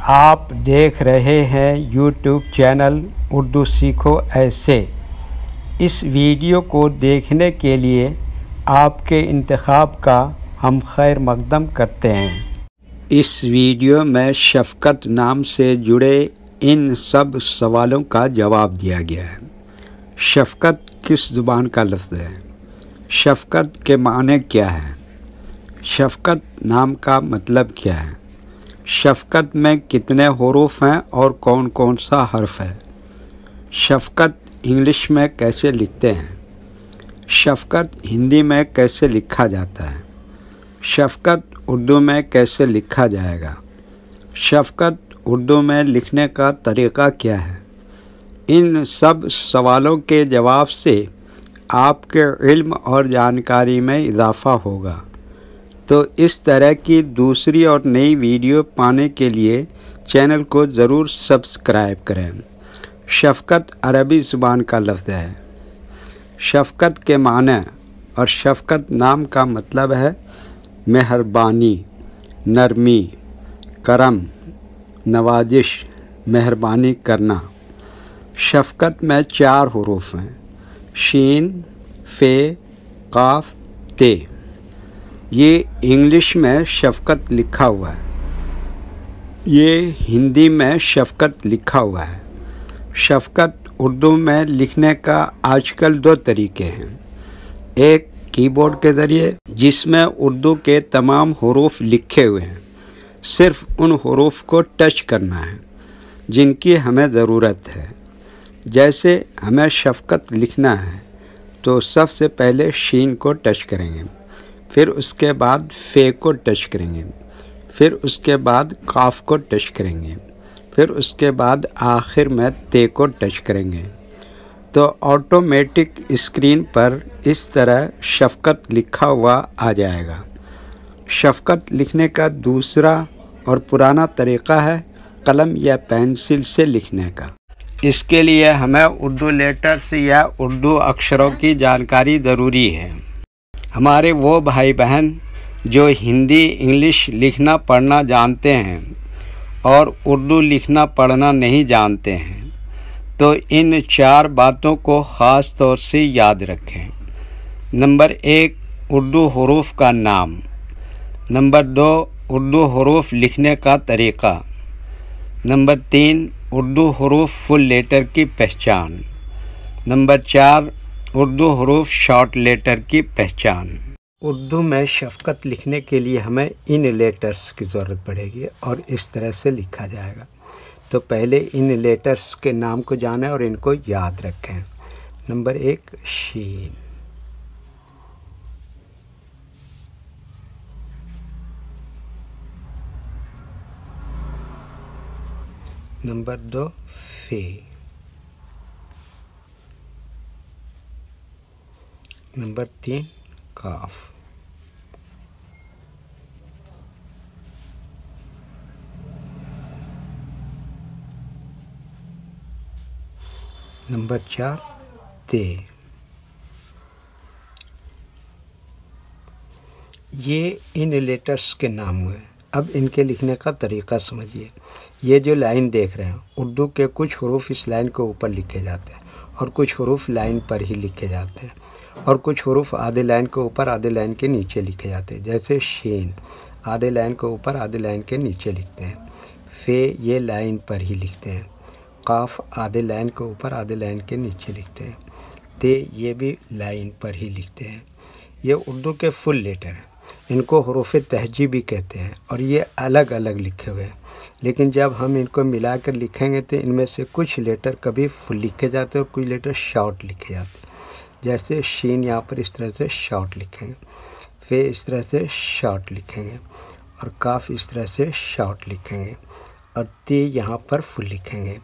आप देख रहे हैं यूट्यूब चैनल उर्दू सीखो ऐसे। इस वीडियो को देखने के लिए आपके इंतखाब का हम खैर मकदम करते हैं। इस वीडियो में शफ़क़त नाम से जुड़े इन सब सवालों का जवाब दिया गया है। शफ़क़त किस ज़ुबान का लफ्ज़ है? शफ़क़त के माने क्या है? शफ़क़त नाम का मतलब क्या है? शफ़क़त में कितने हुरूफ हैं और कौन कौन सा हर्फ है? शफ़क़त इंग्लिश में कैसे लिखते हैं? शफ़क़त हिंदी में कैसे लिखा जाता है? शफ़क़त उर्दू में कैसे लिखा जाएगा? शफ़क़त उर्दू में लिखने का तरीक़ा क्या है? इन सब सवालों के जवाब से आपके इल्म और जानकारी में इजाफ़ा होगा। तो इस तरह की दूसरी और नई वीडियो पाने के लिए चैनल को ज़रूर सब्सक्राइब करें। शफ़क़त अरबी ज़ुबान का लफ्ज़ है। शफ़क़त के माने और शफ़क़त नाम का मतलब है मेहरबानी, नरमी, करम, नवाजिश, मेहरबानी करना। शफ़क़त में 4 हुरूफ हैं, शीन, फ़े, काफ, ते। ये इंग्लिश में शफ़क़त लिखा हुआ है, ये हिंदी में शफ़क़त लिखा हुआ है। शफ़क़त उर्दू में लिखने का आजकल 2 तरीके हैं। एक कीबोर्ड के ज़रिए, जिसमें उर्दू के तमाम हुरूफ लिखे हुए हैं, सिर्फ़ उन हुरूफ को टच करना है जिनकी हमें ज़रूरत है। जैसे हमें शफ़क़त लिखना है तो सबसे पहले शीन को टच करेंगे, फिर उसके बाद फ़े को टच करेंगे, फिर उसके बाद काफ को टच करेंगे, फिर उसके बाद आखिर में ते को टच करेंगे। तो ऑटोमेटिक स्क्रीन पर इस तरह शफ़क़त लिखा हुआ आ जाएगा। शफ़क़त लिखने का दूसरा और पुराना तरीक़ा है कलम या पेंसिल से लिखने का। इसके लिए हमें उर्दू लेटर्स या उर्दू अक्षरों की जानकारी ज़रूरी है। हमारे वो भाई बहन जो हिंदी इंग्लिश लिखना पढ़ना जानते हैं और उर्दू लिखना पढ़ना नहीं जानते हैं, तो इन 4 बातों को ख़ास तौर से याद रखें। नंबर 1, उर्दू हुरूफ का नाम। नंबर 2, उर्दू हुरूफ लिखने का तरीक़ा। नंबर 3, उर्दू हुरूफ फुल लेटर की पहचान। नंबर 4, उर्दू हुरूफ शॉर्ट लेटर की पहचान। उर्दू में शफ़क़त लिखने के लिए हमें इन लेटर्स की ज़रूरत पड़ेगी और इस तरह से लिखा जाएगा। तो पहले इन लेटर्स के नाम को जानें और इनको याद रखें। नंबर 1, शीन। नंबर 2, फ़े। नंबर 3, काफ। नंबर 4, ते। ये इन लेटर्स के नाम हुए। अब इनके लिखने का तरीक़ा समझिए। ये जो लाइन देख रहे हैं, उर्दू के कुछ हुरूफ इस लाइन के ऊपर लिखे जाते हैं और कुछ हुरूफ लाइन पर ही लिखे जाते हैं और कुछ हुरूफ आधे लाइन के ऊपर आधे लाइन के नीचे लिखे जाते हैं। जैसे शीन आधे लाइन के ऊपर आधे लाइन के नीचे लिखते हैं। फ़े ये लाइन पर ही लिखते हैं। काफ आधे लाइन के ऊपर आधे लाइन के नीचे लिखते हैं। ते ये भी लाइन पर ही लिखते हैं। ये उर्दू के फुल लेटर हैं, इनको हुरूफ तहजी भी कहते हैं और ये अलग अलग लिखे हुए हैं। लेकिन जब हम इनको मिलाकर लिखेंगे तो इनमें से कुछ लेटर कभी फुल लिखे जाते हैं और कुछ लेटर शॉर्ट लिखे जाते हैं। जैसे शीन यहाँ पर इस तरह से शॉर्ट लिखेंगे, फ़े इस तरह से शॉर्ट लिखेंगे और काफ इस तरह से शॉर्ट लिखेंगे और ते यहाँ पर फुल लिखेंगे।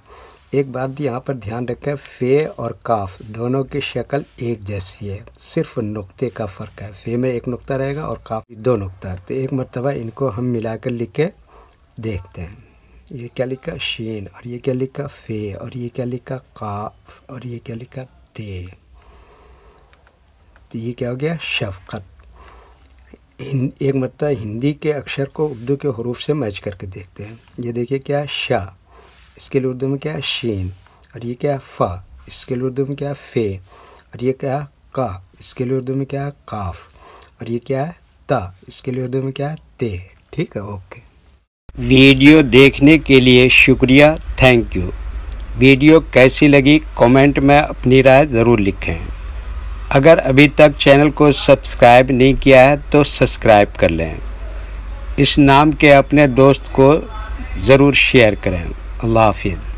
एक बात यहाँ पर ध्यान रखें, फ़े और काफ दोनों की शक्ल एक जैसी है, सिर्फ नुक्ते का फ़र्क है। फ़े में 1 नुक्ता रहेगा और काफ 2 नुक्ता। तो एक मरतबा इनको हम मिलाकर लिख के देखते हैं। ये क्या लिखा? शीन। और ये क्या लिखा? फ़े। और ये क्या लिखा? काफ। और ये क्या लिखा? ते। तो ये क्या हो गया? शफ़क़त। एक मतलब हिंदी के अक्षर को उर्दू के हरूफ से मैच करके देखते हैं। ये देखिए क्या है शाह, इसके लिए उर्दू में क्या है शीन, और ये क्या है फ़ा, इसके लिए उर्दू में क्या है फ़े, और ये क्या है का, इसके लिए उर्दू में क्या है काफ, और ये क्या है ता, इसके लिए उर्दू में क्या है ते। ठीक है, ओके। वीडियो देखने के लिए शुक्रिया, थैंक यू। वीडियो कैसी लगी कमेंट में अपनी राय ज़रूर लिखें। अगर अभी तक चैनल को सब्सक्राइब नहीं किया है तो सब्सक्राइब कर लें। इस नाम के अपने दोस्त को ज़रूर शेयर करें। अल्लाह हाफिज़।